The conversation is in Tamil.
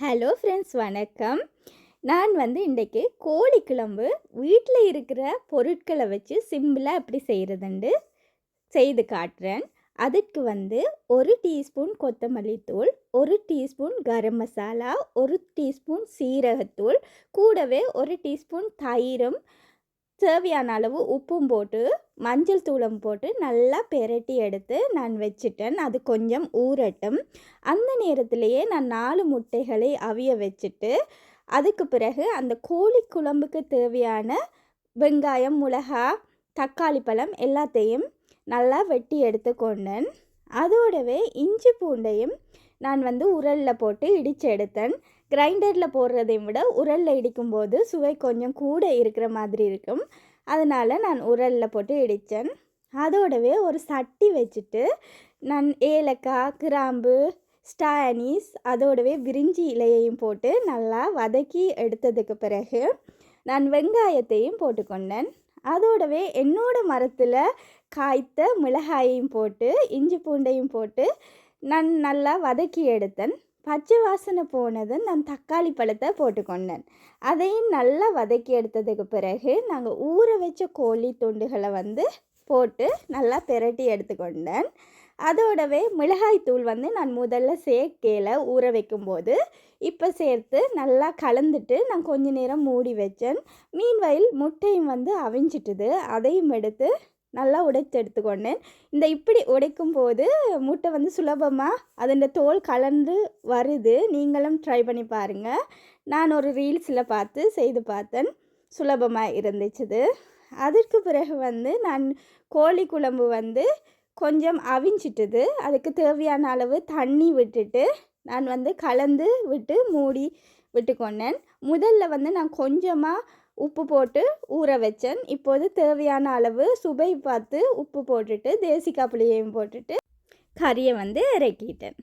ஹலோ ஃப்ரெண்ட்ஸ், வணக்கம். நான் இன்றைக்கு கோழி குழம்பு வீட்டில் இருக்கிற பொருட்களை வச்சு சிம்பிளாக எப்படி செய்கிறதுண்டு செய்து காட்டுறேன். அதுக்கு 1 டீஸ்பூன் கொத்தமல்லி தூள், 1 டீஸ்பூன் கரம் மசாலா, 1 டீஸ்பூன் சீரகத்தூள், கூடவே 1 டீஸ்பூன் தயிரும், தேவையான அளவு உப்பும் போட்டு மஞ்சள் தூளும் போட்டு நல்லா பெரட்டி எடுத்து நான் வச்சுட்டேன். அது கொஞ்சம் ஊறட்டும். அந்த நேரத்திலேயே நான் 4 முட்டைகளை அவிய வச்சுட்டு, அதுக்கு பிறகு அந்த கோழி குழம்புக்கு தேவையான வெங்காயம், மிளகா, தக்காளி பழம் எல்லாத்தையும் நல்லா வெட்டி எடுத்துக்கொண்டேன். அதோடவே இஞ்சி பூண்டையும் நான் உரலில் போட்டு இடித்து எடுத்தேன். கிரைண்டரில் போடுறதையும் விட உரலில் இடிக்கும்போது சுவை கொஞ்சம் கூட இருக்கிற மாதிரி இருக்கும். அதனால் நான் உரலில் போட்டு இடித்தேன். அதோடவே ஒரு சட்டி வச்சுட்டு நான் ஏலக்காய், கிராம்பு, ஸ்டார் அனீஸ், அதோடவே விரிஞ்சி இலையையும் போட்டு நல்லா வதக்கி எடுத்ததுக்கு பிறகு நான் வெங்காயத்தையும் போட்டுக்கொண்டேன். அதோடவே என்னோட மரத்தில் காய்த்த மிளகாயையும் போட்டு இஞ்சி பூண்டையும் போட்டு நான் நல்லா வதக்கி எடுத்தேன். பச்சை வாசனை போனதும் நான் தக்காளி பழத்தை போட்டுக்கொண்டேன். அதையும் நல்லா வதக்கி எடுத்ததுக்கு பிறகு நாங்கள் ஊற வச்ச கோழி துண்டுகளை போட்டு நல்லா பெரட்டி எடுத்துக்கொண்டேன். அதோடவே மிளகாய் தூள் நான் முதல்ல சேர்க்கையில் ஊற வைக்கும்போது இப்போ சேர்த்து நல்லா கலந்துட்டு நான் கொஞ்ச நேரம் மூடி வச்சேன். மீன்வயல் முட்டையும் அவிஞ்சிட்டுது. அதையும் எடுத்து நல்லா உடைத்து எடுத்துக்கொண்டேன். இப்படி உடைக்கும் போது முட்டை சுலபமாக அதன் தோல் கலந்து வருது. நீங்களும் ட்ரை பண்ணி பாருங்கள். நான் ஒரு ரீல்ஸில் பார்த்து செய்து பார்த்தேன். சுலபமாக இருந்துச்சுது. அதற்கு பிறகு நான் கோழி குழம்பு கொஞ்சம் அவிஞ்சிட்டுது. அதுக்கு தேவையான அளவு தண்ணி விட்டுட்டு நான் கலந்து விட்டு மூடி விட்டுக்கொண்டேன். முதல்ல நான் கொஞ்சமாக உப்பு போட்டு ஊற வச்சேன். இப்போது தேவையான அளவு சுவை பார்த்து உப்பு போட்டுட்டு தேசிக்காய் புளியையும் போட்டுட்டு கறியை இறக்கிட்டேன்.